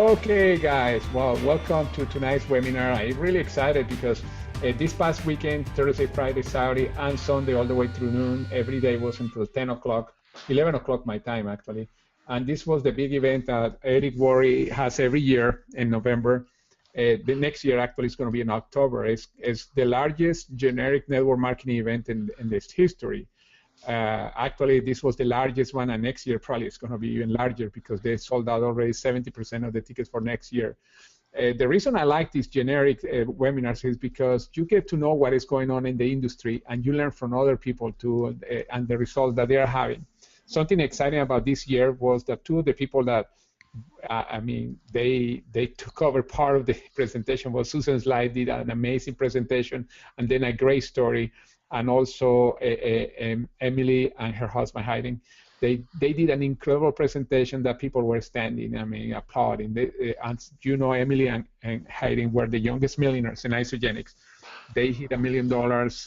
Okay, guys. Well, welcome to tonight's webinar. I'm really excited because this past weekend, Thursday, Friday, Saturday, and Sunday, all the way through noon, every day was until 10 o'clock, 11 o'clock my time, actually. And this was the big event that Eric Worre has every year in November. The next year, actually, is going to be in October. It's the largest generic network marketing event in this history. Actually, this was the largest one, and next year probably it's going to be even larger because they sold out already 70% of the tickets for next year. The reason I like these generic webinars is because you get to know what is going on in the industry, and you learn from other people too, and the results that they are having. Something exciting about this year was that two of the people that they took over part of the presentation was Susan Sly did an amazing presentation, and then a great story. And also Emily and her husband Hayden, they did an incredible presentation that people were standing, applauding. And you know, Emily and Hayden were the youngest millionaires in Isogenics. They hit $1 million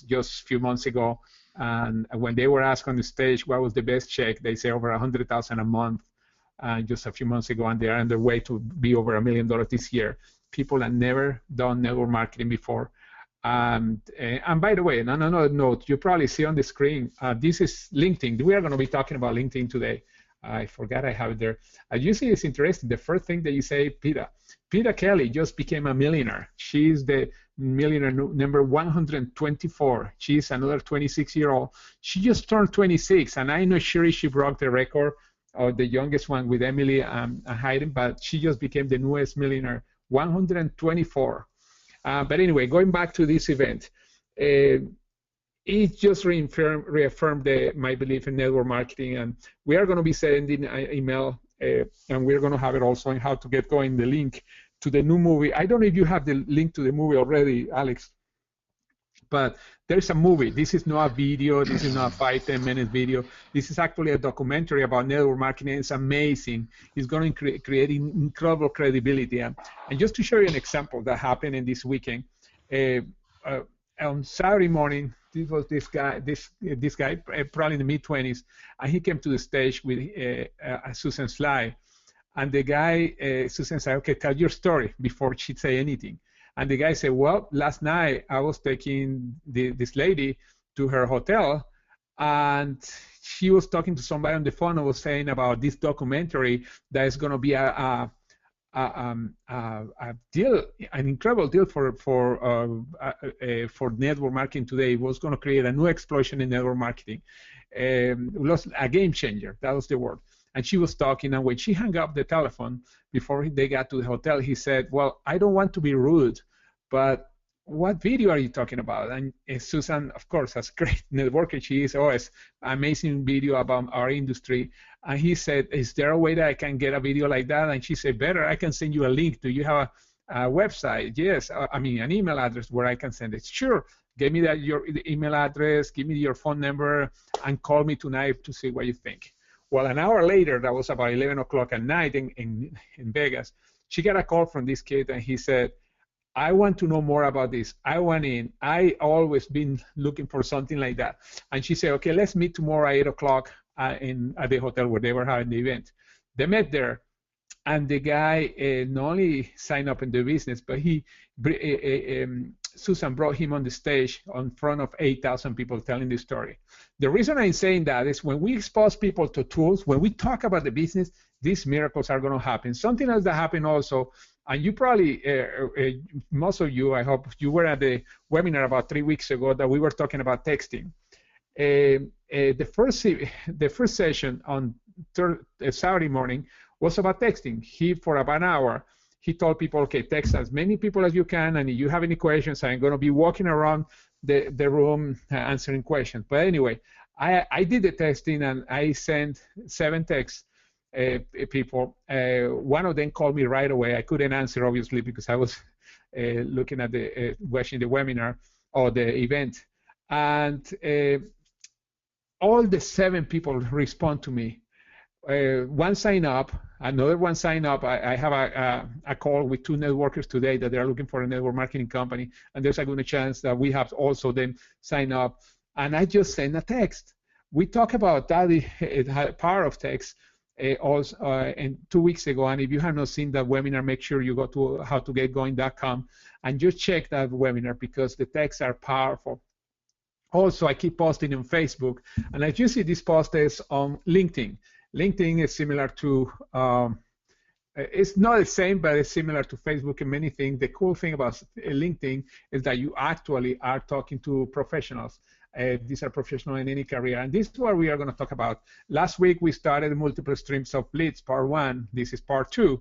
just a few months ago, and when they were asked on the stage what was the best check, they say over $100,000 a month just a few months ago, and they are on their way to be over $1 million this year. People that never done network marketing before. And by the way, on another note, you probably see on the screen, this is LinkedIn. We are going to be talking about LinkedIn today. I forgot I have it there. You see, it's interesting. The first thing that you say, Peta Kelly just became a millionaire. She's the millionaire number 124. She's another 26-year-old. She just turned 26, and I'm not sure if she broke the record of the youngest one with Emily and Hayden, but she just became the newest millionaire, 124. But anyway, going back to this event, it just reaffirmed my belief in network marketing, and we are going to be sending an email, and we're going to have it also on how to get going, the link to the new movie. I don't know if you have the link to the movie already, Alex, but there's a movie. This is not a video. This is not a 5-10 minute video. This is actually a documentary about network marketing. It's amazing. It's going to create incredible credibility. And just to show you an example that happened in this weekend, on Saturday morning, this guy, probably in the mid-20s, and he came to the stage with Susan Sly. And the guy, Susan said, okay, tell your story before she'd say anything. And the guy said, well, last night I was taking this lady to her hotel, and she was talking to somebody on the phone and was saying about this documentary that is going to be a deal, an incredible deal for network marketing today. It was going to create a new explosion in network marketing. It was a game changer. That was the word. And she was talking, and when she hung up the telephone before they got to the hotel, he said, well, I don't want to be rude, but what video are you talking about? And Susan, of course, as a great networker she is, always amazing video about our industry. And he said, is there a way that I can get a video like that? And she said, better, I can send you a link. Do you have a website? Yes, an email address where I can send it. Sure, give me your email address, give me your phone number, and call me tonight to see what you think. Well, an hour later, that was about 11 o'clock at night in Vegas, she got a call from this kid, and he said, I want to know more about this. I want in. I always been looking for something like that. And she said, okay, let's meet tomorrow at 8 o'clock at the hotel where they were having the event. They met there, and the guy not only signed up in the business, but Susan brought him on the stage in front of 8,000 people telling the story. The reason I'm saying that is when we expose people to tools, when we talk about the business, these miracles are going to happen. Something else that happened also, and you probably, most of you, I hope you were at the webinar about 3 weeks ago that we were talking about texting. The first session on Saturday morning was about texting. For about an hour, he told people, okay, text as many people as you can, and if you have any questions, I'm going to be walking around the room answering questions. But anyway, I did the testing, and I sent 7 texts people. One of them called me right away. I couldn't answer, obviously, because I was looking at watching the webinar or the event. And all the 7 people respond to me. One sign up, another one sign up. I have a call with 2 networkers today that they're looking for a network marketing company, and there's a good chance that we have also them sign up. And I just send a text. We talk about that power of text, also and 2 weeks ago. And if you have not seen that webinar, make sure you go to howtogetgoing.com and just check that webinar because the texts are powerful. Also, I keep posting on Facebook, and as you see, this post is on LinkedIn. LinkedIn is similar to it's not the same, but it's similar to Facebook in many things. The cool thing about LinkedIn is that you actually are talking to professionals. These are professionals in any career, and this is what we are going to talk about. Last week, we started multiple streams of leads, part 1. This is part 2.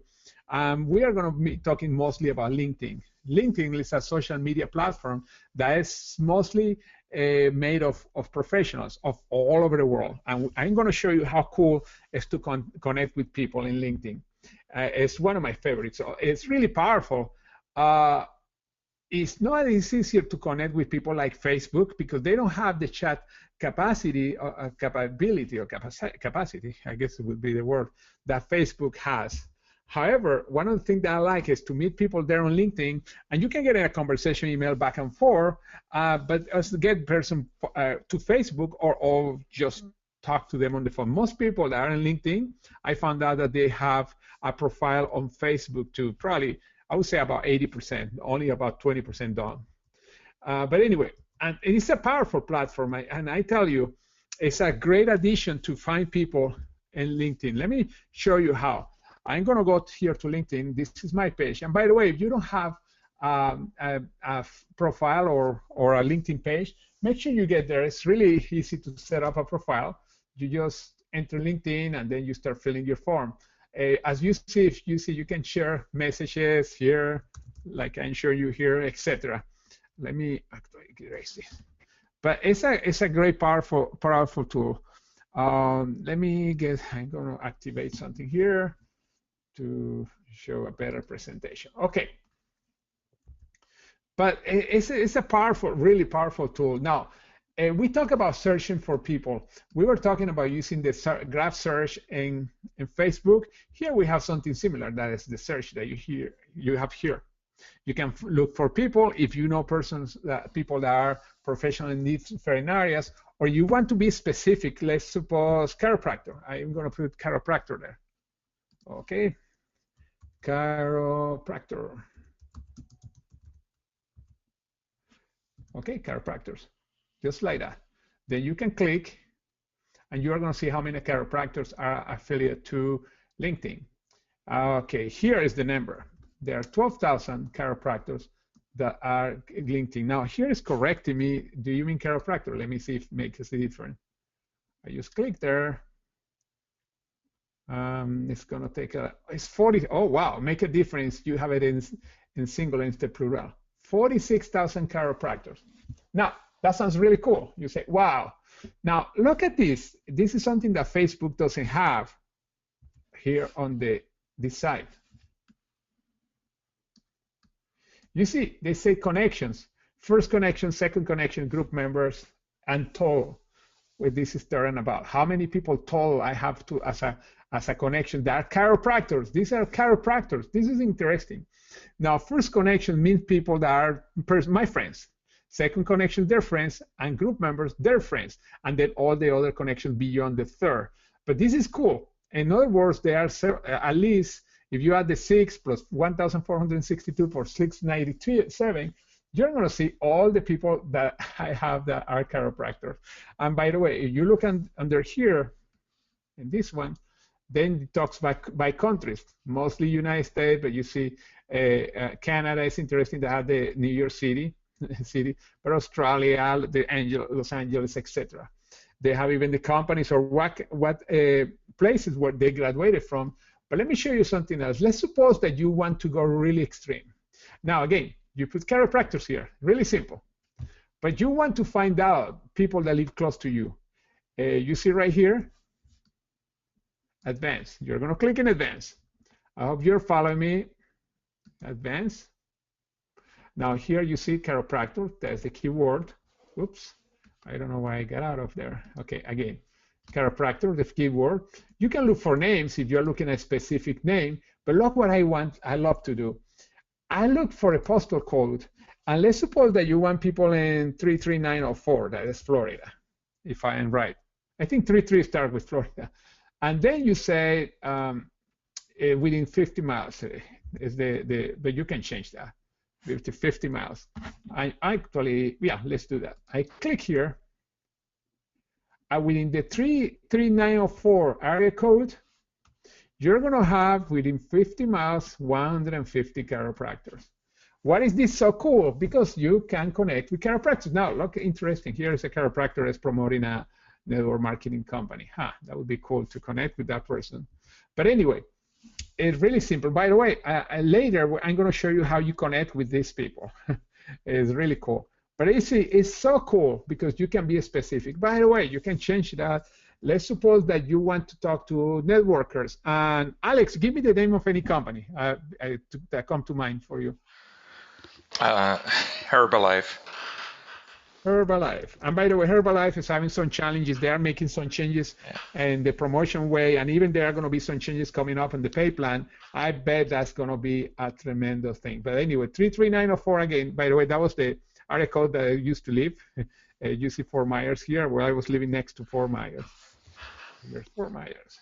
We are going to be talking mostly about LinkedIn. LinkedIn is a social media platform that is mostly made of professionals of all over the world. And I'm going to show you how cool it is to connect with people in LinkedIn. It's one of my favorites. So it's really powerful. It's not as easier to connect with people like Facebook because they don't have the chat capacity or capability or capacity, I guess it would be the word, that Facebook has. However, one of the things that I like is to meet people there on LinkedIn, and you can get in a conversation email back and forth, but as to get person to Facebook or just talk to them on the phone. Most people that are on LinkedIn, I found out that they have a profile on Facebook too. Probably, I would say about 80%, only about 20% done. But anyway, and it's a powerful platform, and I tell you, it's a great addition to find people in LinkedIn. Let me show you how. I'm going to go here to LinkedIn. This is my page. And by the way, if you don't have a profile or a LinkedIn page, make sure you get there. It's really easy to set up a profile. You just enter LinkedIn, and then you start filling your form. As you see, you can share messages here, like I'm showing you here, etc. Let me erase this. But it's a great, powerful tool. Let me get. I'm going to activate something here to show a better presentation. Okay. But it's a powerful, really powerful tool. Now, we talk about searching for people. We were talking about using the graph search in Facebook. Here we have something similar. That is the search that you have here. You can look for people if you know people that are professional in these certain areas, or you want to be specific. Let's suppose chiropractor. I'm going to put chiropractor there. Okay, chiropractor. Okay, chiropractors, just like that. Then you can click, and you are going to see how many chiropractors are affiliated to LinkedIn. Okay, here is the number. There are 12,000 chiropractors that are LinkedIn. Now, here is correcting me. Do you mean chiropractor? Let me see if it makes a difference. I just click there. It's going to take it's 40. Oh, wow, make a difference. You have it in single instead plural. 46,000 chiropractors. Now, that sounds really cool. You say, wow. Now, look at this. This is something that Facebook doesn't have here on this side. You see, they say connections. First connection, second connection, group members, and total. With this is turn about how many people total I have to as a connection. That are chiropractors. These are chiropractors. This is interesting. Now, first connection means people that are my friends. Second connection, their friends, and group members, their friends, and then all the other connections beyond the third. But this is cool. In other words, there are at least, if you add the 6 plus 1,462 for 697, you're going to see all the people that I have that are chiropractors. And by the way, if you look under here, in this one, then it talks by countries, mostly United States, but you see Canada is interesting to have the New York City, but Australia, Los Angeles, etc. They have even the companies or what places where they graduated from. But let me show you something else. Let's suppose that you want to go really extreme. Now, again, you put chiropractors here, really simple. But you want to find out people that live close to you. You see right here, advanced. You're going to click in advanced. I hope you're following me. Advanced. Now here you see chiropractor. That's the keyword. Oops. I don't know why I got out of there. Okay, again. Chiropractor, the keyword. You can look for names if you're looking at a specific name, but look what I love to do. I look for a postal code, and let's suppose that you want people in 33904, that is Florida, if I am right. I think 33 starts with Florida. And then you say within 50 miles is but you can change that. 50 miles. I actually, yeah, let's do that. I click here. Within the 33904 area code, you're going to have within 50 miles 150 chiropractors. Why is this so cool? Because you can connect with chiropractors. Now, look, interesting. Here is a chiropractor that's promoting a network marketing company. That would be cool to connect with that person. But anyway, it's really simple. By the way, later I'm going to show you how you connect with these people. It's really cool. But it's so cool because you can be specific. By the way, you can change that. Let's suppose that you want to talk to networkers. And Alex, give me the name of any company that come to mind for you. Herbalife. Herbalife. And by the way, Herbalife is having some challenges. They are making some changes in the promotion way, and even there are going to be some changes coming up in the pay plan. I bet that's going to be a tremendous thing. But anyway, 33904 again. By the way, that was the area code that I used to live. You see Fort Myers here, where I was living next to Fort Myers. Here's Fort Myers.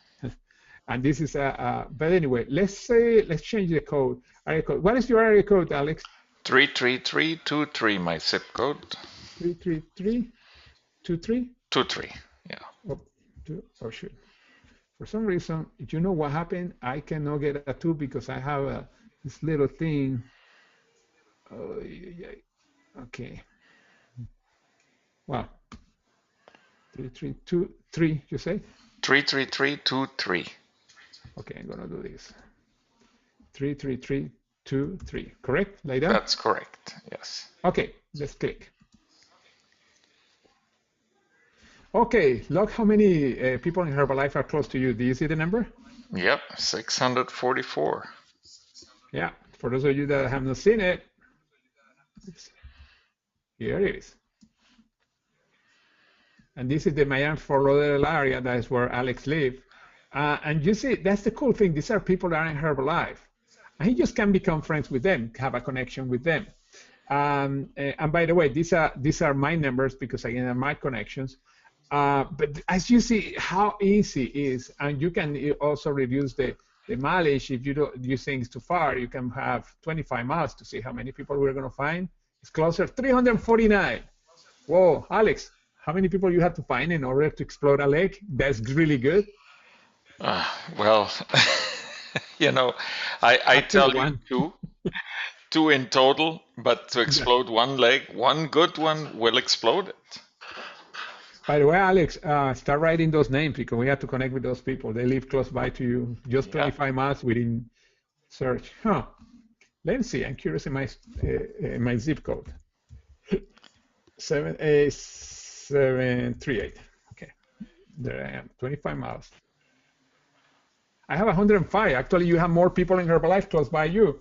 And this is but anyway, let's change the code. Area code. What is your area code, Alex? 33323, my zip code. 33323? 23, yeah. Oh, shoot. For some reason, you know what happened? I cannot get a 2 because I have this little thing. Oh, yeah. Okay. Wow. 3323, you say? 33323. Okay, I'm going to do this. 33323, correct? Like that? That's correct, yes. Okay, let's click. Okay, look how many people in Herbalife are close to you. Do you see the number? Yep, 644. Yeah, for those of you that have not seen it, here it is. And this is the Miami-Fort Lauderdale area. That is where Alex lives. And you see, that's the cool thing. These are people that are in Herbalife. And he just can become friends with them, have a connection with them. And by the way, these are my numbers because, again, they're my connections. But as you see how easy it is, and you can also reduce the mileage. If you don't use things too far, you can have 25 miles to see how many people we're going to find. It's closer, 349. Whoa, Alex, how many people you have to find in order to explode a lake? That's really good. Well, you know, I tell you two in total, but to explode one lake, one good one will explode it. By the way, Alex, start writing those names because we have to connect with those people. They live close by to you, just 25 miles within search. Let's see. I'm curious in my zip code. 78738. Okay, there I am. 25 miles. I have 105. Actually, you have more people in Herbalife close by you.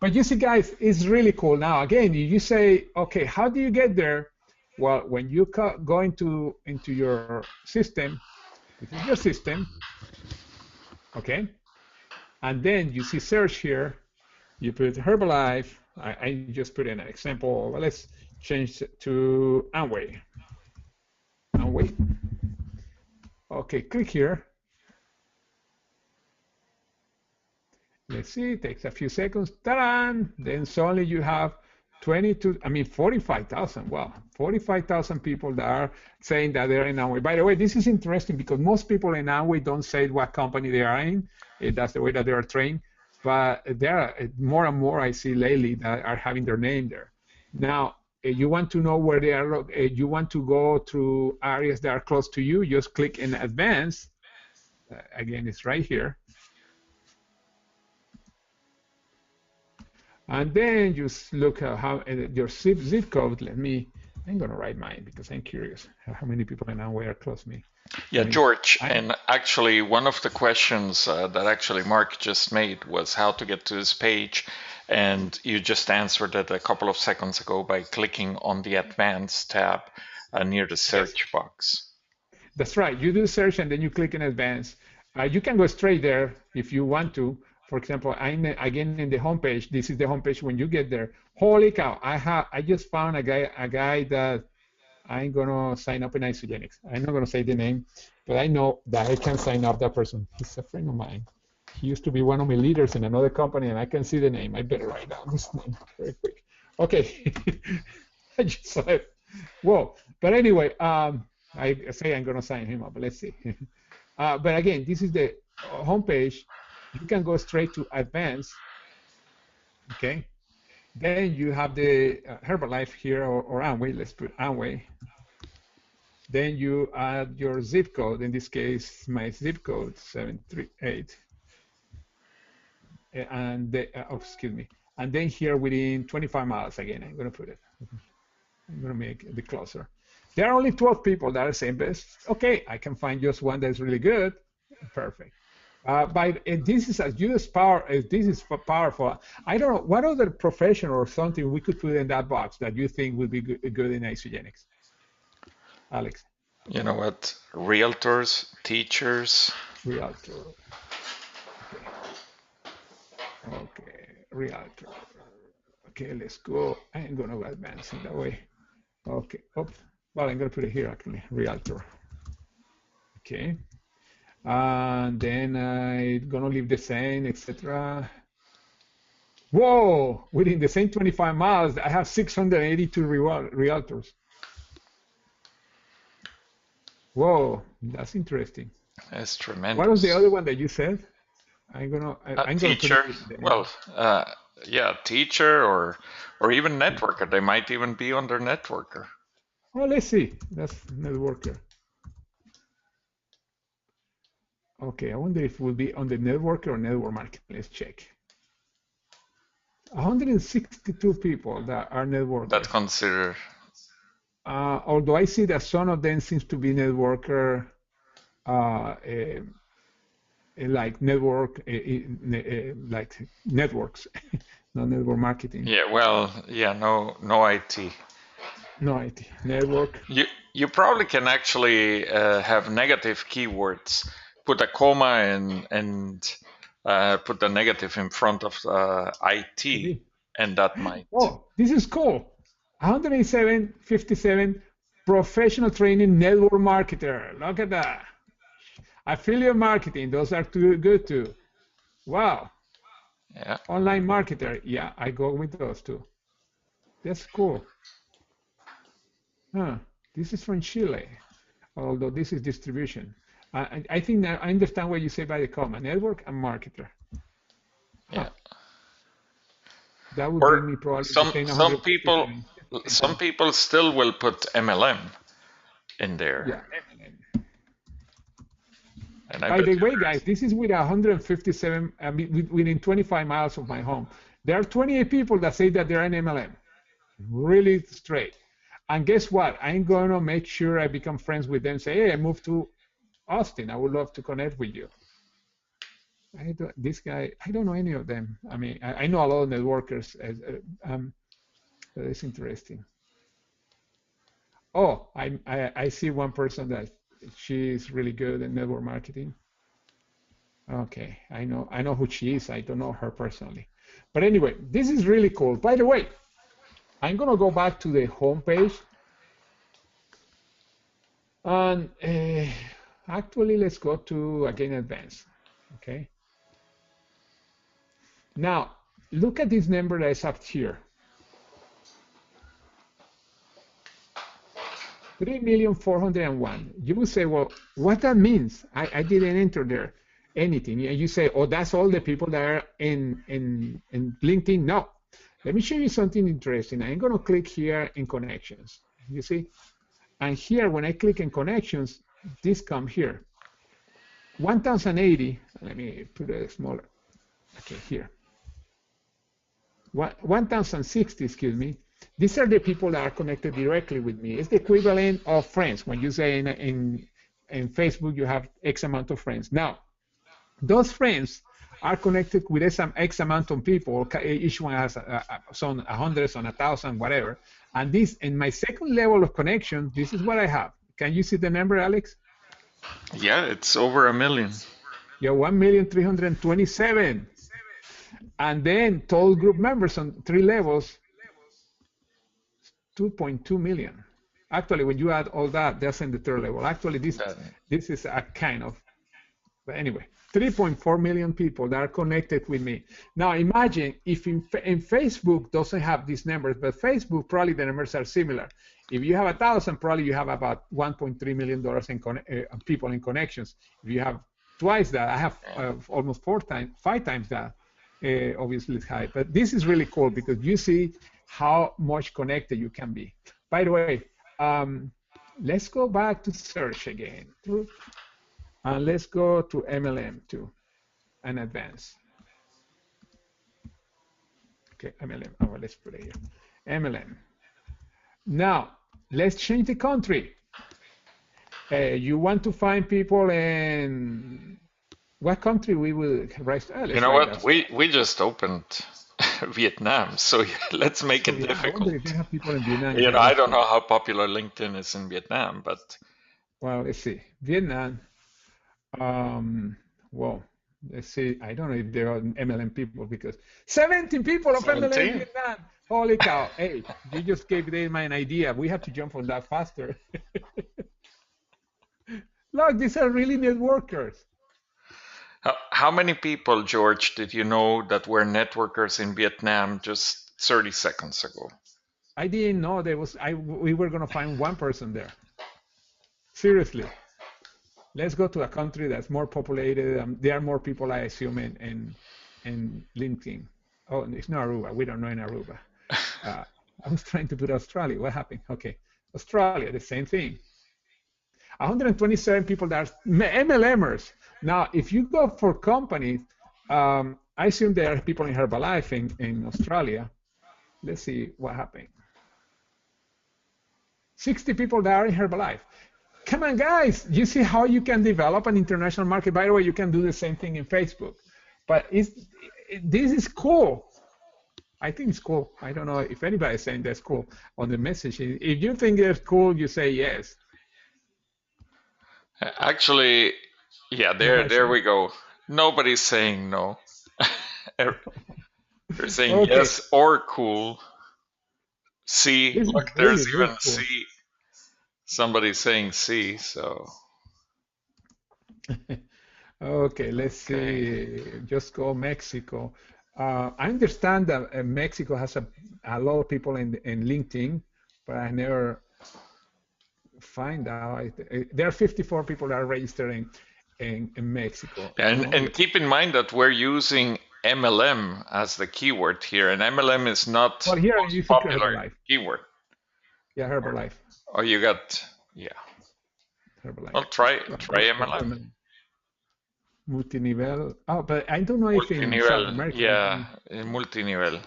But you see, guys, it's really cool. Now, again, you say, okay, how do you get there? Well, when you go into your system, this is your system, okay? And then you see search here. You put Herbalife. I just put in an example. Well, let's change it to Amway. Amway. Okay, click here. Let's see, it takes a few seconds. Ta-da! Then suddenly you have 45,000. Wow, 45,000 people that are saying that they're in Amway. By the way, this is interesting because most people in Amway don't say what company they are in. That's the way that they are trained. But there are more and more I see lately that are having their name there. Now, you want to know where they are. You want to go through areas that are close to you. Just click in Advanced. Again, it's right here. And then just look at how your zip code. I'm going to write mine because I'm curious how many people in Amway are close to me. Yeah, George, and actually one of the questions that actually Mark just made was how to get to this page, and you just answered it a couple of seconds ago by clicking on the Advanced tab near the search box. That's right. You do search and then you click in Advanced. You can go straight there if you want to. For example, again in the homepage. This is the homepage when you get there. Holy cow! I just found a guy that I'm gonna sign up in Isogenics. I'm not gonna say the name, but I know that I can sign up that person. He's a friend of mine. He used to be one of my leaders in another company, and I can see the name. I better write down this name very quick. Okay, I just saw it. Whoa! But anyway, I say I'm gonna sign him up. Let's see. But again, this is the homepage. You can go straight to advanced. Okay. Then you have the Herbalife here or Amway. Let's put Amway. Then you add your zip code. In this case, my zip code 738. And excuse me. And then here within 25 miles again, I'm going to put it. I'm going to make it closer. There are only 12 people that are saying best. Okay, I can find just one that's really good. Perfect. But this is as good as power as this is powerful. I don't know what other profession or something we could put in that box that you think would be good in Isogenics, Alex. You know what? Realtors, teachers. Realtor. Okay, realtor. Okay, let's go. I'm gonna go advance in that way. Okay. Oh, well, I'm gonna put it here actually. Realtor. Okay. And then I'm gonna leave the same, etc. Whoa! Within the same 25 miles, I have 682 realtors. Whoa, that's interesting. That's tremendous. What was the other one that you said? I'm gonna teacher. Well, yeah, teacher or even networker. They might even be under networker. Oh, let's see. That's networker. Okay, I wonder if it will be on the networker or network marketing. Let's check. 162 people that are networkers. That consider. Although I see that some of them seems to be networker, like network, like networks, not network marketing. Yeah, well, yeah, no IT. No IT, network. You probably can actually have negative keywords. Put a comma and put the negative in front of IT, and that might. Oh, this is cool. 187, professional training network marketer. Look at that. Affiliate marketing, those are too good too. Wow. Yeah. Online marketer, yeah, I go with those too. That's cool. Huh. This is from Chile, although this is distribution. I think that I understand what you say by the comma, network and marketer. Yeah. That would bring me probably some people still will put MLM in there. Yeah, MLM. And by the way, guys, this is with 157 within 25 miles of my home. There are 28 people that say that they're an MLM. Really straight. And guess what? I'm going to make sure I become friends with them. Say, hey, I moved to Austin. I would love to connect with you. This guy, I don't know any of them. I mean, I know a lot of networkers. But it's interesting. Oh, I see one person that she's really good at network marketing. Okay, I know who she is. I don't know her personally. But anyway, this is really cool. By the way, I'm gonna go back to the home page. And actually, let's go to, again, advanced, okay? Now, look at this number that is up here. 3,401,000. You will say, well, what that means? I didn't enter there anything. And you say, oh, that's all the people that are in LinkedIn. No. Let me show you something interesting. I'm going to click here in connections. You see? And here, when I click in connections, this comes here. 1,080. Let me put it smaller. Okay, here. 1,060, excuse me. These are the people that are connected directly with me. It's the equivalent of friends. When you say in Facebook, you have X amount of friends. Now, those friends are connected with X amount of people. Each one has some 100, some 1,000, whatever. And this, in my second level of connection, this is what I have. Can you see the number, Alex? Yeah, it's over 1 million. Yeah, 1,327,000. And then total group members on 3 levels, 2.2 million. Actually, when you add all that, that's in the third level. Actually, this is a kind of, but anyway, 3.4 million people that are connected with me. Now imagine if in Facebook doesn't have these numbers, but Facebook probably the numbers are similar. If you have 1,000, probably you have about 1.3 million dollars in people in connections. If you have twice that, I have almost 5 times that. Obviously it's high, but this is really cool because you see how much connected you can be. By the way, let's go back to search again. And let's go to MLM too, and advance. Okay, MLM. Oh, let's put it here. MLM. Now, let's change the country. You want to find people in what country we will rise to? You know what? We just opened Vietnam, so let's make it difficult. I wonder if you have people in Vietnam. You know, I don't know how popular LinkedIn is in Vietnam, but well, let's see. Vietnam. Well, let's see. I don't know if there are MLM people because 17 people of 17? MLM in Vietnam. Holy cow! Hey, you just gave them an idea. We have to jump on that faster. Look, these are really networkers. How many people, George, did you know that were networkers in Vietnam just 30 seconds ago? I didn't know there was. We were going to find one person there. Seriously. Let's go to a country that's more populated. There are more people, I assume, in LinkedIn. Oh, it's not Aruba. We don't know in Aruba. I was trying to put Australia. What happened? Okay, Australia, the same thing. 127 people that are MLMers. Now, if you go for companies, I assume there are people in Herbalife in Australia. Let's see what happened. 60 people that are in Herbalife. Come on, guys. You see how you can develop an international market. By the way, you can do the same thing in Facebook. But this is cool. I think it's cool. I don't know if anybody's saying that's cool on the message. If you think it's cool, you say yes. Actually, yeah, there we go. Nobody's saying no. They're saying okay. Yes or cool. C, look, there's even cool. C. Somebody's saying C, so. Okay, let's see. Just go Mexico. I understand that Mexico has a lot of people in LinkedIn, but I never find out. There are 54 people that are registered in Mexico. And keep in mind that we're using MLM as the keyword here, and MLM is not well, here you popular Herbalife. Keyword. Yeah, Herbalife. Oh, you got, yeah. Herbalife. Well, try MLM. Multinivel. Oh, but I don't know if in South America. Yeah, multinivel.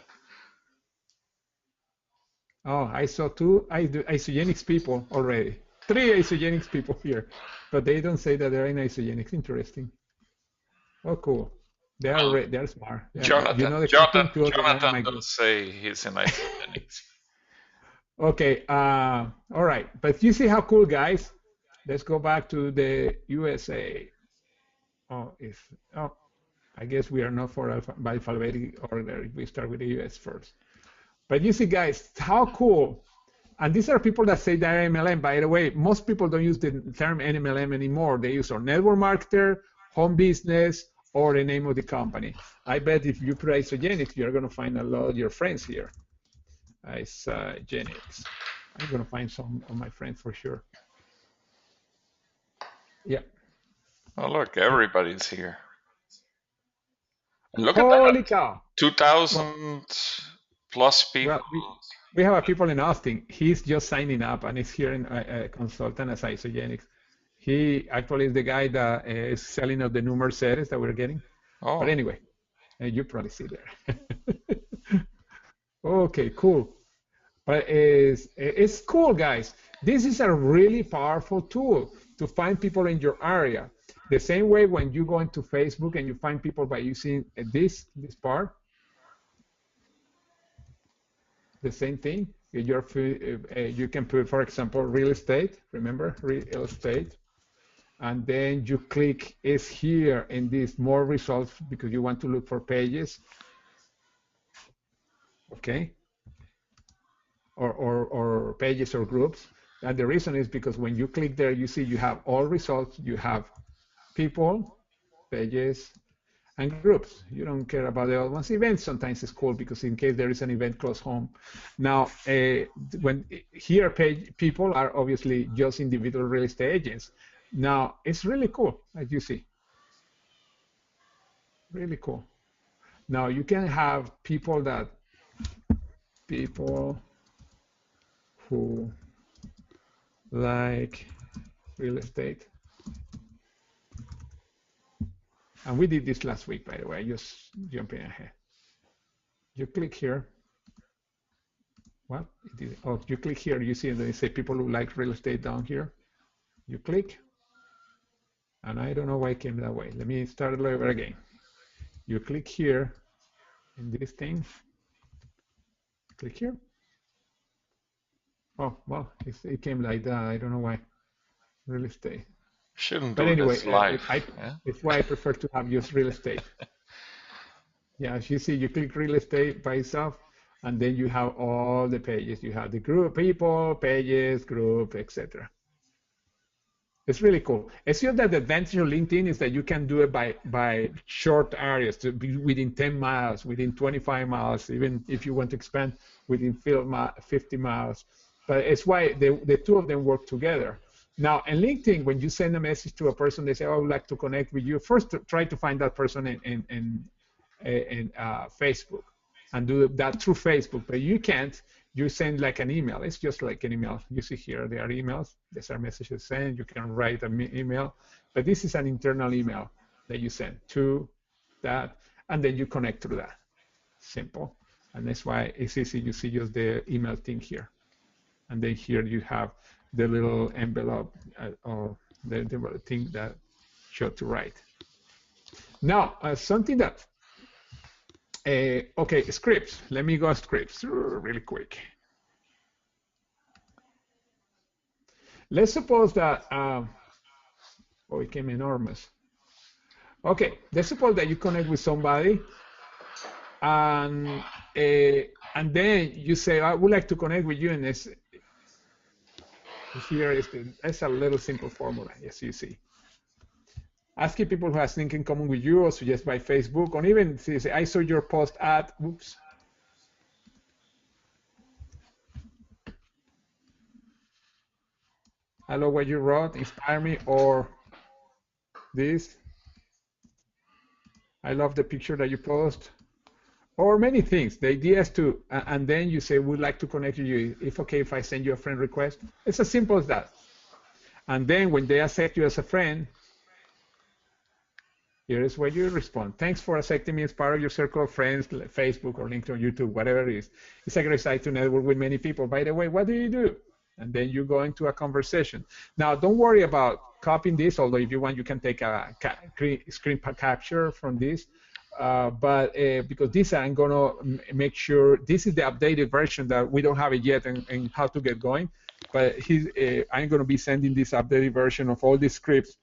Oh, I saw 2 Isogenics people already. 3 Isogenics people here, but they don't say that they're in Isogenics. Interesting. Oh, cool. They are smart. Jonathan, you know Jonathan don't say he's in Isogenics. Okay. All right. But you see how cool, guys. Let's go back to the USA. Oh, I guess we are not for by alphabetic order if we start with the US first. But you see, guys, how cool. And these are people that say they're MLM. By the way, most people don't use the term MLM anymore. They use our network marketer, home business, or the name of the company. I bet if you put Isogenics, you're going to find a lot of your friends here. Isogenics. I'm going to find some of my friends for sure. Yeah. Oh, look, everybody's here. And look Holy at that. Cow. 2,000 plus people. Well, we have a people in Austin. He's just signing up and he's here in a consultant as Isogenics. He actually is the guy that is selling of the new Mercedes that we're getting. Oh. But anyway, you probably see there. Okay, cool. But it's cool, guys. This is a really powerful tool to find people in your area. The same way when you go into Facebook and you find people by using this part, the same thing. You can put, for example, real estate. Remember, real estate. And then you click is here in this more results because you want to look for pages. Okay. Or pages or groups. And the reason is because when you click there, you see you have all results. You have people, pages, and groups. You don't care about the other ones. Events sometimes is cool because in case there is an event close home. Now, when here people are obviously just individual real estate agents. Now, it's really cool, as you see. Really cool. Now, you can have people who like real estate. And we did this last week, by the way, just jumping ahead. You click here. What? Oh, you click here, you see they say people who like real estate down here. You click, and I don't know why it came that way. Let me start it over again. You click here in this thing. Click here. Oh, well, it came like that. I don't know why. Real estate. Shouldn't But do anyway, this live. It's why I prefer to have just real estate. Yeah, as you see, you click real estate by itself, and then you have all the pages. You have the group, people, pages, group, etc. It's really cool. It's just that the advantage of LinkedIn is that you can do it by short areas, to be within 10 miles, within 25 miles, even if you want to expand within 50 miles. But it's why the two of them work together. Now, in LinkedIn, when you send a message to a person, they say, oh, I would like to connect with you. First, try to find that person in Facebook and do that through Facebook. But you can't. You send like an email. It's just like an email. You see here, there are emails. These are messages sent. You can write an email. But this is an internal email that you send to that, and then you connect through that. Simple. And that's why it's easy. You see just the email thing here. And then here you have the little envelope or the thing that show to write. Now, something that, okay, scripts. Let me go scripts really quick. Let's suppose that, oh, it came enormous. Okay, let's suppose that you connect with somebody and then you say, I would like to connect with you, and here is it's a little simple formula, as you see. Asking people who have things in common with you, or suggest by Facebook, or even say, I saw your post at, oops. I love what you wrote, inspire me, or this. I love the picture that you post, or many things. The idea is to, and then you say, we'd like to connect with you. If okay, if I send you a friend request, it's as simple as that. And then when they accept you as a friend, here is where you respond. Thanks for accepting me as part of your circle of friends, Facebook or LinkedIn or YouTube, whatever it is. It's a great site to network with many people. By the way, what do you do? And then you go into a conversation. Now, don't worry about copying this, although if you want, you can take a screen capture from this. But because this, I'm going to make sure, this is the updated version that we don't have it yet and how to get going. But I'm going to be sending this updated version of all these scripts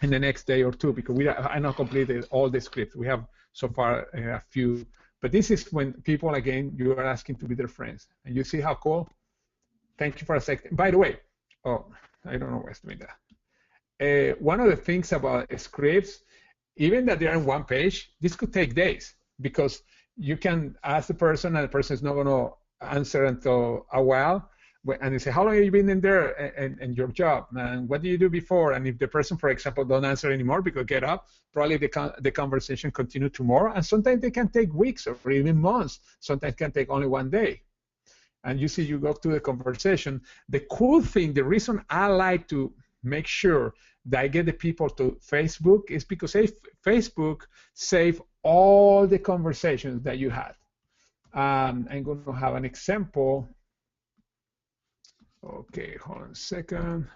in the next day or two, because I not completed all the scripts. We have so far a few. But this is when people, again, you are asking to be their friends. And you see how cool? Thank you for a second. By the way, oh, I don't know what's doing that. One of the things about scripts, even that they're on one page, this could take days, because you can ask the person and the person is not going to answer until a while. And they say, how long have you been in there and your job? And what do you do before? And if the person, for example, don't answer anymore because get up, probably the conversation continue tomorrow. And sometimes they can take weeks or even months. Sometimes it can take only one day. And you see, you go to the conversation. The cool thing, the reason I like to make sure that I get the people to Facebook is because Facebook save all the conversations that you had. I'm going to have an example. Okay, hold on a second.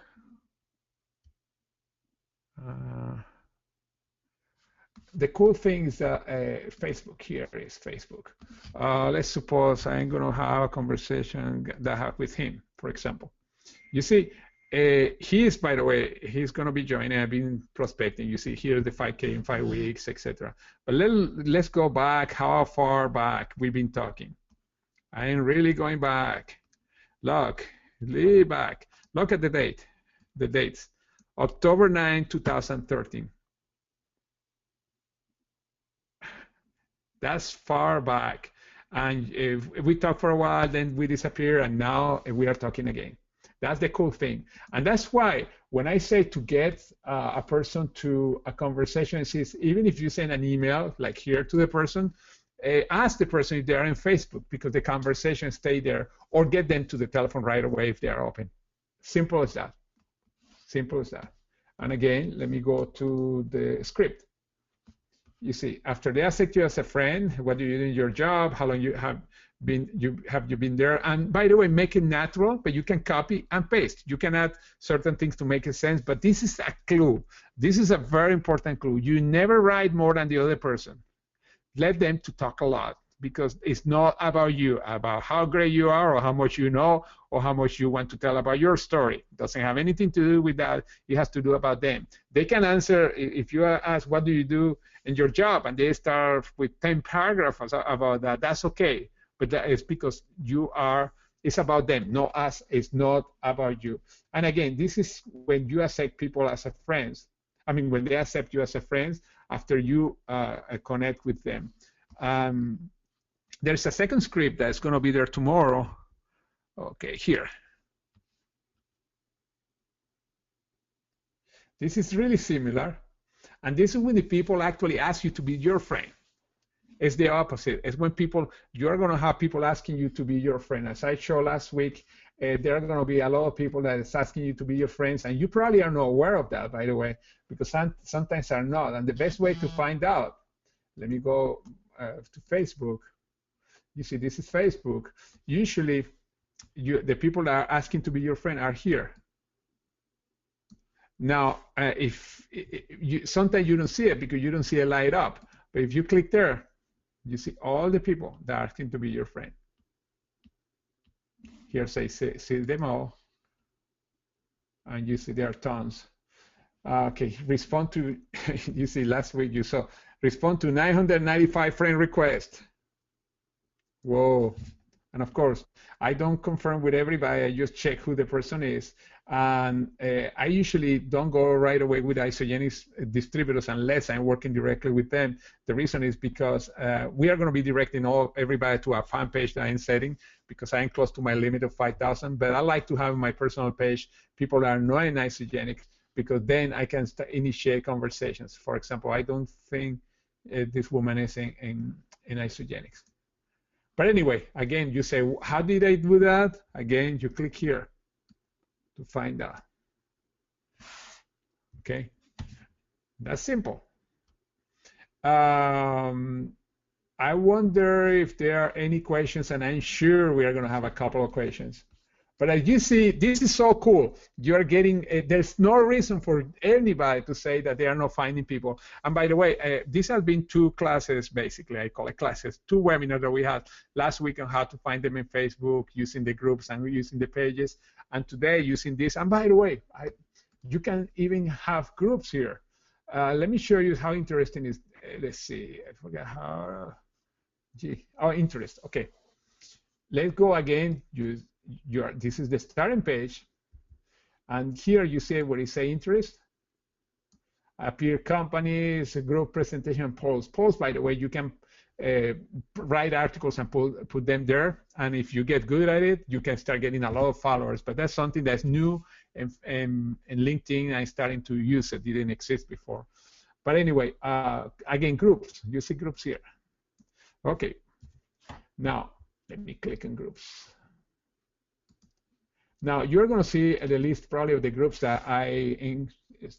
The cool thing is that Facebook, here is Facebook. Let's suppose I'm going to have a conversation that I have with him, for example. You see, he is, by the way, he's going to be joining. I've been prospecting. You see here the 5K in 5 weeks, etc. But let's go back. How far back we've been talking? I am really going back. Look. back. Look at the dates. October 9, 2013. That's far back. And if we talk for a while, then we disappear, and now we are talking again. That's the cool thing. And that's why when I say to get a person to a conversation, is even if you send an email like here to the person, ask the person if they are in Facebook, because the conversation stay there, or get them to the telephone right away if they are open. Simple as that. Simple as that. And again, let me go to the script. You see, after they accept you as a friend, what do you do in your job? How long you have been there? And by the way, make it natural, but you can copy and paste. You can add certain things to make it sense, but this is a clue. This is a very important clue. You never write more than the other person. Let them to talk a lot, because it's not about you, about how great you are or how much you know or how much you want to tell about your story. It doesn't have anything to do with that. It has to do about them. They can answer if you ask, what do you do in your job? And they start with 10 paragraphs about that. That's okay. But that is because it's about them, not us. It's not about you. And again, this is when you accept people as a friends. I mean, when they accept you as a friend after you connect with them. There's a second script that's going to be there tomorrow. Okay, here. This is really similar. And this is when the people actually ask you to be your friend. It's the opposite. It's when you're going to have people asking you to be your friend. As I showed last week, there are going to be a lot of people that is asking you to be your friends, and you probably are not aware of that, by the way, because sometimes are not. And the best way to find out, let me go to Facebook. You see, this is Facebook. Usually, the people that are asking to be your friend are here. Now, sometimes you don't see it because you don't see it light up. But if you click there, you see all the people that are asking to be your friend. Here, see them all. And you see there are tons. Okay, respond to, you see last week you saw, respond to 995 friend requests. Whoa. And of course, I don't confirm with everybody. I just check who the person is. And I usually don't go right away with Isagenix distributors unless I'm working directly with them. The reason is because we are going to be directing everybody to a fan page that I'm setting, because I'm close to my limit of 5,000. But I like to have my personal page people that are not in Isagenix, because then I can initiate conversations. For example, I don't think this woman is in Isagenix. But anyway, again, you say, how did I do that? Again, you click here to find out. Okay, that's simple. I wonder if there are any questions, and I'm sure we are going to have a couple of questions. But as you see, this is so cool. You are getting, there's no reason for anybody to say that they are not finding people. And by the way, these have been 2 classes, basically. I call it classes, 2 webinars that we had last week on how to find them in Facebook, using the groups and using the pages. And today, using this. And by the way, you can even have groups here. Let me show you how interesting it is. Let's see. I forgot how. Oh, interest. Okay. Let's go again. This is the starting page, and here you see where it say interest, appear companies, group presentation, polls. Polls, by the way, you can write articles and put them there, and if you get good at it, you can start getting a lot of followers. But that's something that's new, in LinkedIn. I'm starting to use it. It didn't exist before. But anyway, again, groups. You see groups here. Okay. Now let me click on groups. Now you're going to see the list probably of the groups that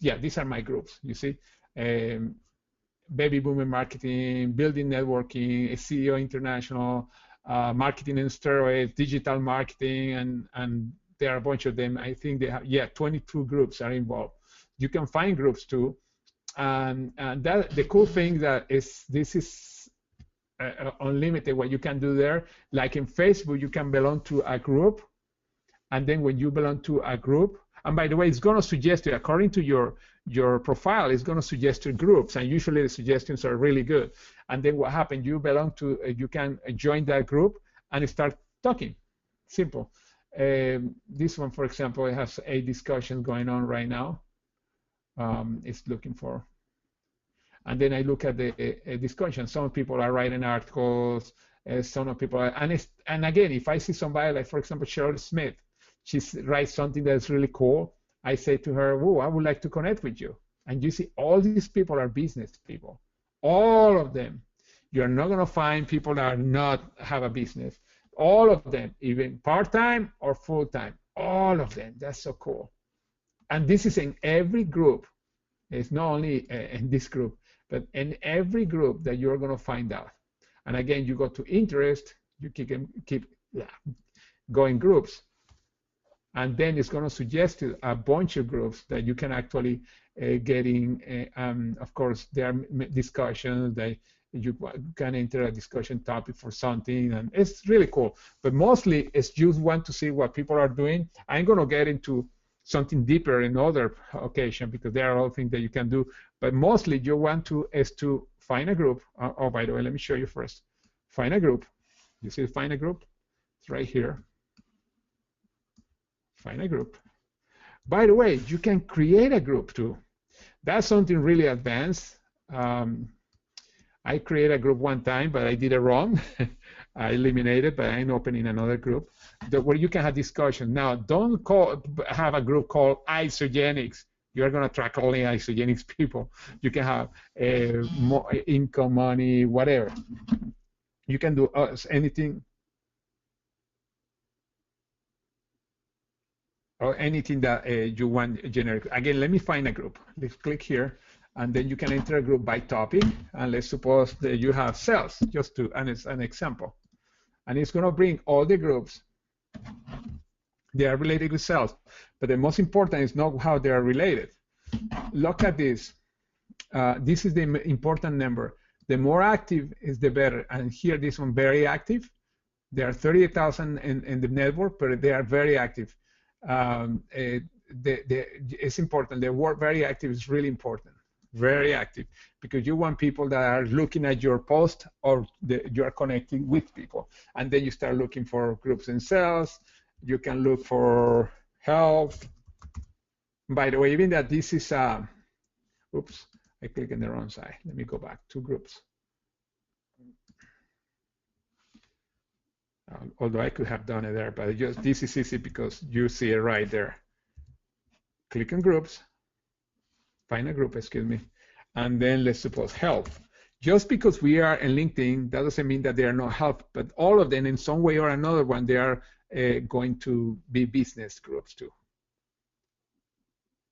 yeah, these are my groups. You see, Baby Boomer Marketing, Building Networking, CEO International, Marketing and Steroids, Digital Marketing, and there are a bunch of them. I think they have, yeah, 22 groups are involved. You can find groups too, and that the cool thing that is this is unlimited what you can do there. Like in Facebook, you can belong to a group. And then when you belong to a group, and by the way, it's going to suggest you, according to your profile, it's going to suggest you groups, and usually the suggestions are really good. And then what happens? You belong to, you can join that group and start talking. Simple. This one, for example, it has a discussion going on right now. It's looking for, and then I look at the discussion. Some people are writing articles. Some people are, and again, if I see somebody like, for example, Cheryl Smith, she writes something that's really cool. I say to her, "Oh, I would like to connect with you." And you see, all these people are business people, all of them. You're not going to find people that are not have a business. All of them, even part-time or full-time, all of them. That's so cool. And this is in every group. It's not only in this group, but in every group that you're going to find out. And again, you go to interest, you keep going groups, and then it's going to suggest you a bunch of groups that you can actually get in. Of course, there are discussions that you can enter a discussion topic for something, and it's really cool. But mostly, it's just want to see what people are doing. I'm going to get into something deeper in other occasion because there are other things that you can do. But mostly, you want to find a group. Oh, by the way, let me show you first. Find a group. You see, find a group. It's right here. Find a group. By the way, you can create a group too. That's something really advanced. I created a group one time, but I did it wrong. I eliminated, but I'm opening another group where you can have discussion. Now, don't have a group called Isogenics. You're going to attract only Isogenics people. You can have more income, money, whatever. You can do anything. Or anything that you want generic. Again, let me find a group. Let's click here, and then you can enter a group by topic. And let's suppose that you have sales, just to, and it's an example. And it's going to bring all the groups. They are related with sales, but the most important is not how they are related. Look at this. This is the important number. The more active is the better. And here, this one very active. There are 38,000 in the network, but they are very active. It's important. The word very active is really important. Very active, because you want people that are looking at your post or you are connecting with people. And then you start looking for groups in sales. You can look for health. By the way, even that this is, oops, I clicked on the wrong side. Let me go back to groups. Although I could have done it there, but just this is easy because you see it right there. Click on groups, find a group, excuse me, and then let's suppose health. Just because we are in LinkedIn, that doesn't mean that they are not health, but all of them in some way or another one, they are going to be business groups too.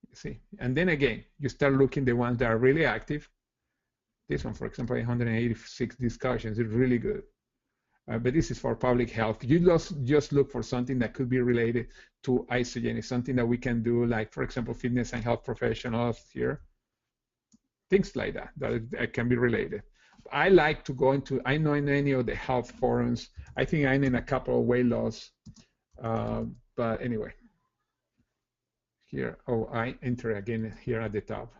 You see, and then again, you start looking the ones that are really active. This one, for example, 186 discussions is really good. But this is for public health. You just look for something that could be related to Isogenics, something that we can do, like, for example, fitness and health professionals here. Things like that, that can be related. I like to go into, I know in any of the health forums, I think I'm in a couple of weight loss, but anyway. Here, oh, I enter again here at the top.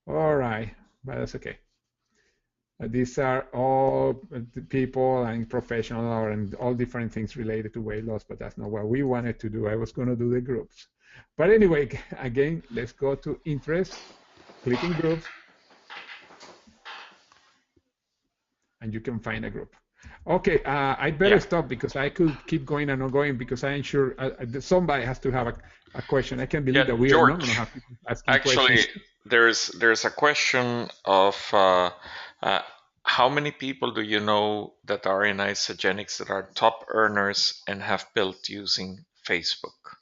All right, but that's okay. These are all the people and professionals and all different things related to weight loss, but that's not what we wanted to do. I was going to do the groups. But anyway, again, let's go to interest, click in groups, and you can find a group. Okay, I better stop because I could keep going and not going because I'm sure somebody has to have a question. I can't believe that we are not going to have people asking questions. Actually, there's a question of how many people do you know that are in Isogenics that are top earners and have built using Facebook?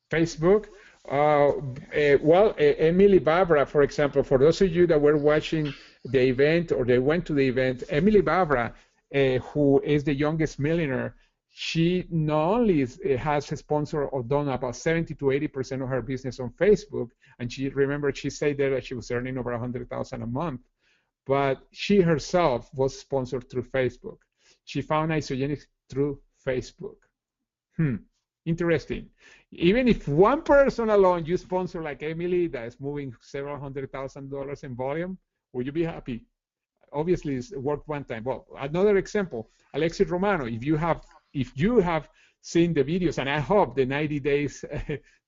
Facebook? Well, Emily Barbara, for example, for those of you that were watching the event or they went to the event, Emily Barbara, who is the youngest millionaire, she not only has a sponsor or done about 70 to 80% of her business on Facebook, and she said there that she was earning over 100,000 a month, but she herself was sponsored through Facebook. She found Isogenics through Facebook. Interesting. Even if one person alone you sponsor like Emily that is moving several $100,000 in volume, would you be happy? Obviously, it's worked one time. Well, another example, Alexis Romano. If you have seeing the videos, and I hope the 90 days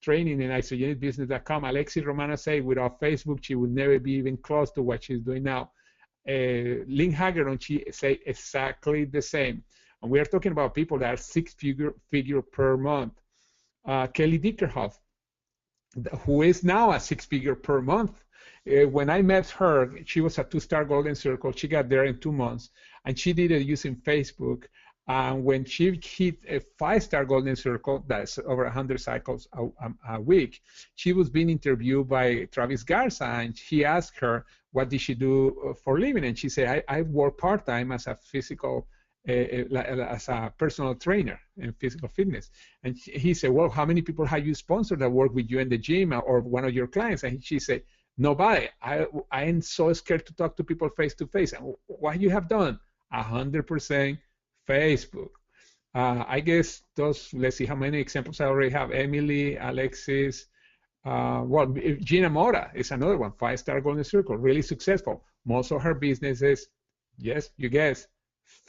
training in isogenixbusiness.com, Alexis Romano said without Facebook, she would never be even close to what she's doing now. Lynn Hagedorn, she say exactly the same. And we are talking about people that are six-figure per month. Kelly Dickerhoff, who is now a six-figure per month. When I met her, she was a 2-star Golden Circle. She got there in 2 months, and she did it using Facebook. And when she hit a 5-star Golden Circle, that's over 100 cycles a week, she was being interviewed by Travis Garza, and he asked her, what did she do for a living? And she said, I work part-time as a as a personal trainer in physical fitness. And he said, well, how many people have you sponsored that work with you in the gym or one of your clients? And she said, nobody. I am so scared to talk to people face to face. And what you have done? 100% Facebook. I guess those, let's see how many examples I already have. Emily, Alexis, well, Gina Mora is another one, 5-star Golden Circle, really successful. Most of her businesses, yes, you guess,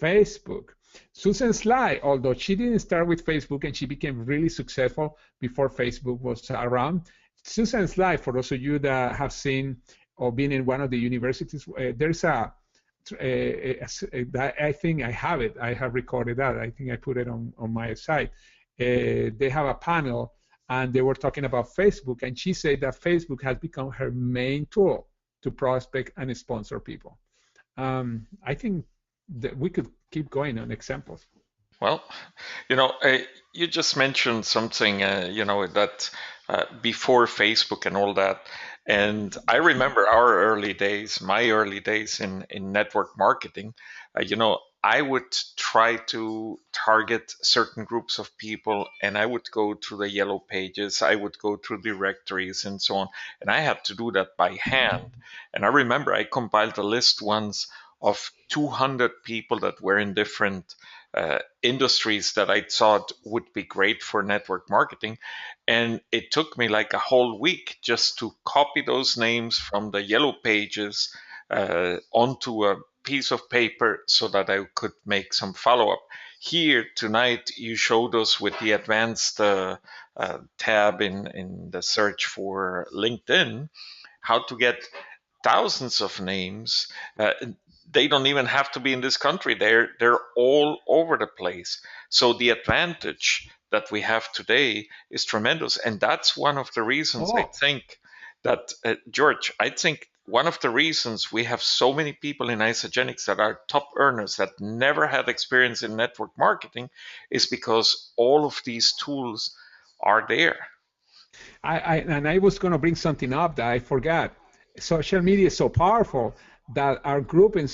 Facebook. Susan Sly, although she didn't start with Facebook and she became really successful before Facebook was around. Susan Sly, for those of you that have seen or been in one of the universities, there's I think I have it. I have recorded that. I think I put it on my site. They have a panel, and they were talking about Facebook, and she said that Facebook has become her main tool to prospect and sponsor people. I think that we could keep going on examples. Well, you just mentioned something, that before Facebook and all that. And I remember my early days in network marketing. I would try to target certain groups of people, and I would go through the yellow pages, I would go through directories and so on. And I had to do that by hand. And I remember I compiled a list once of 200 people that were in different industries that I thought would be great for network marketing. And it took me like a whole week just to copy those names from the yellow pages onto a piece of paper so that I could make some follow-up. Here tonight, you showed us with the advanced tab in the search for LinkedIn, how to get thousands of names. They don't even have to be in this country. They're all over the place. So the advantage that we have today is tremendous. And that's one of the reasons I think that, George, I think one of the reasons we have so many people in Isagenix that are top earners that never had experience in network marketing is because all of these tools are there. I was going to bring something up that I forgot. Social media is so powerful that our group in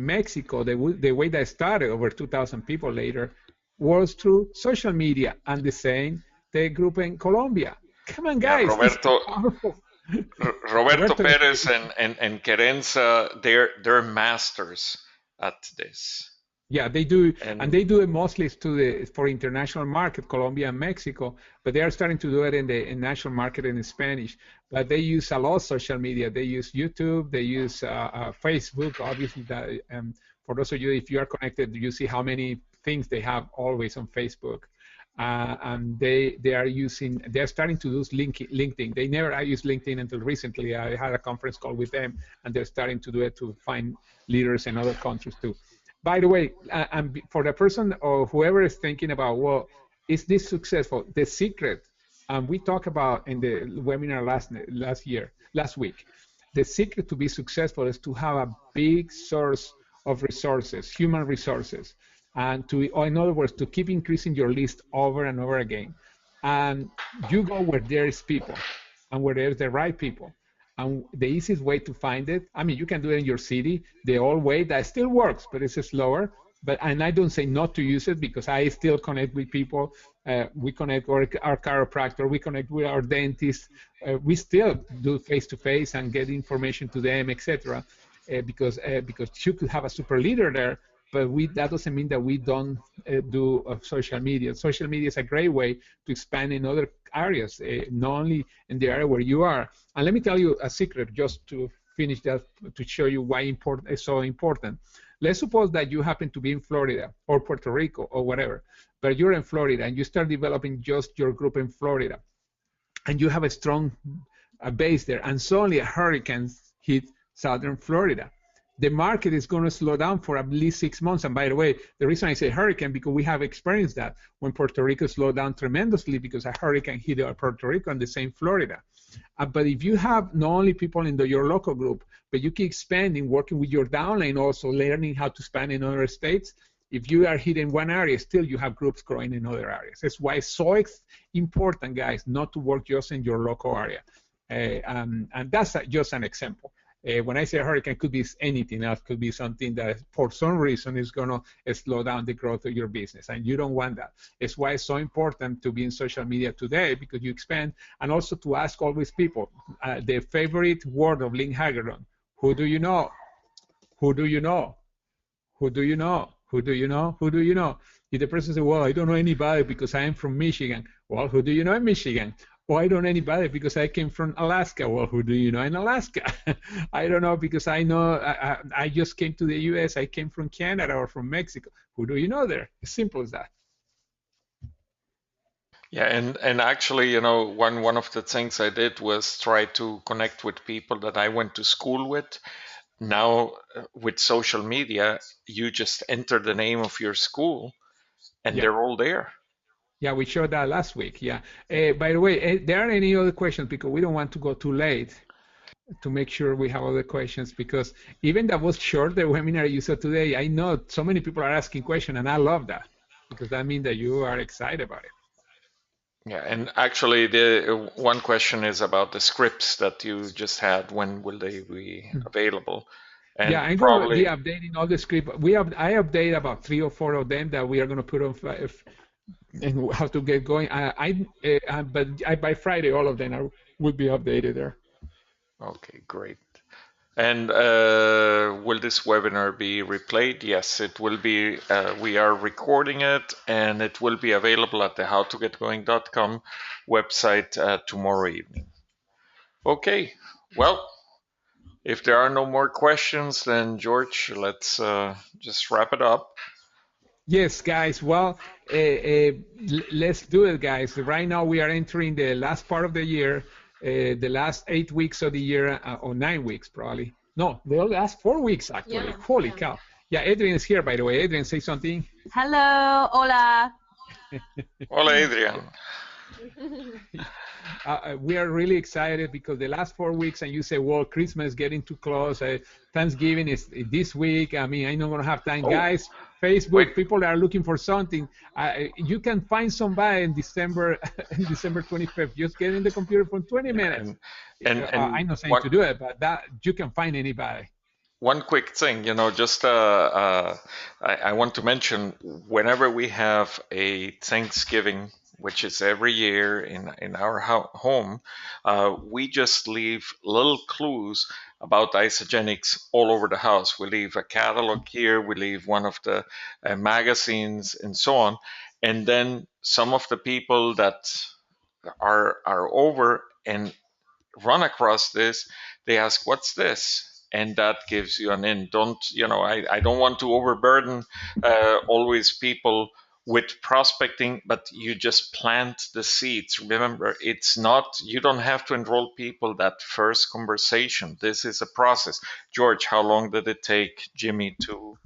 Mexico, the way that started over 2,000 people later, was through social media, and the same the group in Colombia. Come on, guys. Yeah, Roberto Perez and Querenza, they're masters at this. Yeah, they do, and they do it mostly for international market, Colombia and Mexico, but they are starting to do it in national market in Spanish. But they use a lot of social media. They use YouTube, they use Facebook, obviously. For those of you, if you are connected, you see how many things they have always on Facebook. And they are starting to use LinkedIn. They never used LinkedIn until recently. I had a conference call with them, and they're starting to do it to find leaders in other countries too. By the way, for the person or whoever is thinking about, well, is this successful? The secret, we talked about in the webinar last week, the secret to be successful is to have a big source of resources, human resources, and in other words, to keep increasing your list over and over again. And you go where there is people and where there's the right people. And the easiest way to find it, I mean, you can do it in your city, the old way that still works, but it's slower. And I don't say not to use it, because I still connect with people. We connect with our chiropractor, we connect with our dentist. We still do face-to-face and get information to them, etc. Because you could have a super leader there, but that doesn't mean that we don't do social media. Social media is a great way to expand in other areas, not only in the area where you are. And let me tell you a secret, just to finish that, to show you why it's so important. Let's suppose that you happen to be in Florida or Puerto Rico or whatever, but you're in Florida and you start developing just your group in Florida, and you have a strong base there, and suddenly a hurricane hit southern Florida, the market is going to slow down for at least 6 months. And by the way, the reason I say hurricane, because we have experienced that when Puerto Rico slowed down tremendously because a hurricane hit Puerto Rico and the same Florida. But if you have not only people in your local group, but you keep expanding, working with your downline, also learning how to expand in other states, if you are hit in one area, still you have groups growing in other areas. That's why it's so important, guys, not to work just in your local area. And that's just an example. When I say hurricane, it could be anything else. Could be something that for some reason is going to slow down the growth of your business, and you don't want that. It's why it's so important to be in social media today, because you expand, and also to ask always people, the favorite word of Lynn Hagedorn, who do you know? Who do you know? Who do you know? Who do you know? Who do you know? If the person says, well, I don't know anybody because I am from Michigan. Well, who do you know in Michigan? Oh, I don't know anybody because I came from Alaska. Well, who do you know in Alaska? I don't know because I know I just came to the U.S. I came from Canada or from Mexico. Who do you know there? As simple as that. Yeah, and actually, one of the things I did was try to connect with people that I went to school with. Now, with social media, you just enter the name of your school, and they're all there. Yeah, we showed that last week. Yeah. By the way, there aren't any other questions because we don't want to go too late to make sure we have other questions, because even that was short, the webinar you saw today, I know so many people are asking questions, and I love that because that means that you are excited about it. Yeah, and actually the one question is about the scripts that you just had. When will they be available? And yeah, I'm going to be updating all the scripts. I update about 3 or 4 of them that we are going to put on and how to get going. But by Friday, all of them will be updated there. Okay, great. And will this webinar be replayed? Yes, it will be. We are recording it, and it will be available at the howtogetgoing.com website tomorrow evening. Okay, well, if there are no more questions, then George, let's just wrap it up. Yes, guys. Well, let's do it, guys. Right now we are entering the last part of the year. The last 8 weeks of the year, or 9 weeks probably. No, the last 4 weeks actually. Yeah, Holy cow. Yeah, Adrian is here, by the way. Adrian, say something. Hello, hola. Hola, Adrian. We are really excited because the last 4 weeks, and you say, well, Christmas is getting too close. Thanksgiving is this week. I mean, I'm not going to have time. Guys, Facebook, people are looking for something. You can find somebody in December 25th. Just get in the computer for 20 minutes. And I'm not saying to do it, but that you can find anybody. One quick thing, just I want to mention, whenever we have a Thanksgiving, which is every year in our home, we just leave little clues about Isagenix all over the house. We leave a catalog here, we leave one of the magazines and so on. And then some of the people that are over and run across this, they ask, what's this? And that gives you an in. I don't want to overburden always people with prospecting, but you just plant the seeds. Remember, you don't have to enroll people that first conversation. This is a process. George, how long did it take Jimmy to?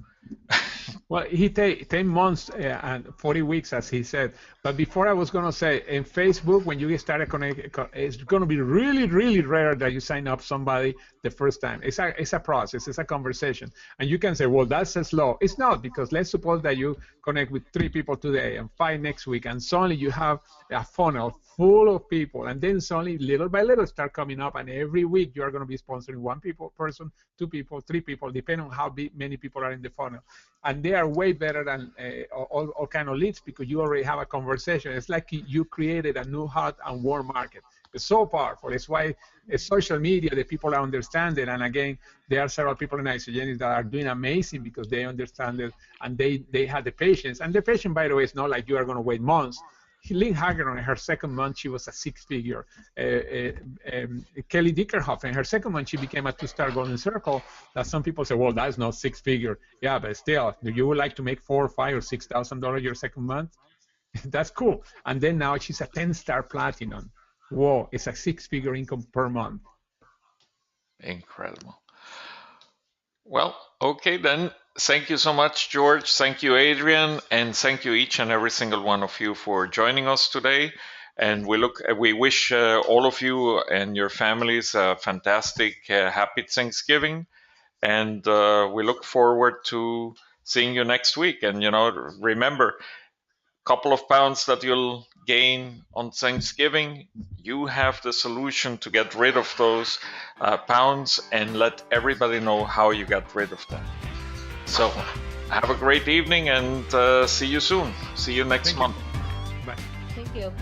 Well, he take 10 months and 40 weeks, as he said. But before, I was going to say, in Facebook, when you get started connecting, it's going to be really, really rare that you sign up somebody the first time. It's a process. It's a conversation. And you can say, well, that's slow. It's not, because let's suppose that you connect with 3 people today and 5 next week, and suddenly you have a funnel full of people, and then suddenly, little by little, start coming up, and every week you are going to be sponsoring 1 person, 2 people, 3 people, depending on how many people are in the funnel. And they are way better than all kind of leads, because you already have a conversation. It's like you created a new hot and warm market. It's so powerful. It's why it's social media, the people are understanding. And again, there are several people in Isagenix that are doing amazing because they understand it, and they have the patience. And the patience, by the way, is not like you are going to wait months. Lynn Hagedorn, in her second month, she was a 6-figure. Kelly Dickerhoff, in her second month, she became a 2-star Golden Circle. That some people say, well, that's not 6-figure. Yeah, but still, you would like to make $4,000 or $5,000 or $6,000 your second month? That's cool. And then now she's a 10-star platinum. Whoa, it's a 6-figure income per month. Incredible. Well, okay then. Thank you so much, George. Thank you, Adrian, and thank you each and every single one of you for joining us today. And we wish all of you and your families a fantastic, happy Thanksgiving. And we look forward to seeing you next week. And remember, couple of pounds that you'll gain on Thanksgiving, you have the solution to get rid of those pounds, and let everybody know how you got rid of them. So have a great evening, and see you soon. See you next month. Bye. Thank you.